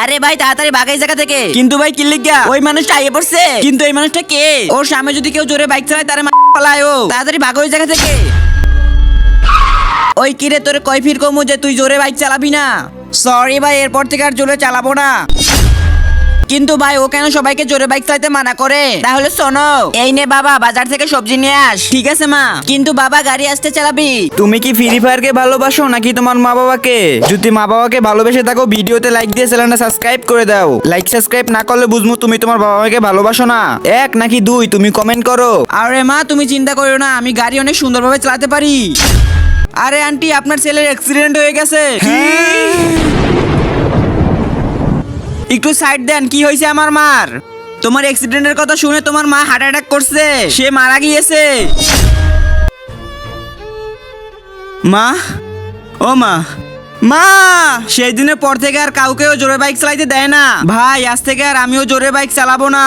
আরে ভাই তাড়াতাড়ি ভাগ এই জায়গা থেকে। কিন্তু ভাই কি লিগা? ওই মানুষটা আইয়ে পড়ছে। কিন্তু এই মানুষটা কে? ওর সামনে যদি কেউ জোরে বাইক চালায় তারে পালায় ও। তাড়াতাড়ি ভাগ ওই জায়গা থেকে। ওই কিরে তোরে কয় ফির কমু যে তুই জোরে বাইক চালাবি না? সরি ভাই, এরপর থেকে আর জোরে চালাবো না। কিন্তু ভাই ও কেন সবাইকে জোরে বাইক চালাতে মানা করে? তাহলে শোনো, এই নে বাবা বাজার থেকে সবজি নিয়ে আস। ঠিক আছে মা, কিন্তু বাবা গাড়ি আসতে চালাবি। তুমি কি ফ্রি ফায়ারকে ভালোবাসো নাকি তোমার মা বাবাকে? যদি মা বাবাকে ভালোবেসে থাকো ভিডিওতে লাইক দিয়ে চ্যানেলটা সাবস্ক্রাইব করে দাও। লাইক সাবস্ক্রাইব না করলে বুঝবো তুমি তোমার বাবা মাকে ভালোবাসো না। 1 নাকি 2 তুমি কমেন্ট করো। আরে মা তুমি চিন্তা করো না, আমি গাড়ি অনেক সুন্দরভাবে চালাতে পারি। আরে আন্টি আপনার ছেলের অ্যাক্সিডেন্ট হয়ে গেছে। একটু সাইড দেন, কি হয়েছে আমার মার? তোমার অ্যাক্সিডেন্টের কথা শুনে তোমার মা হার্ট অ্যাটাক করছে, সে মারা গিয়েছে। মা, ও মা, মা! সেই দিনের পর থেকে আর কাউকেও জোরে বাইক চালাইতে দেয় না। ভাই আজ থেকে আর আমিও জোরে বাইক চালাবো না।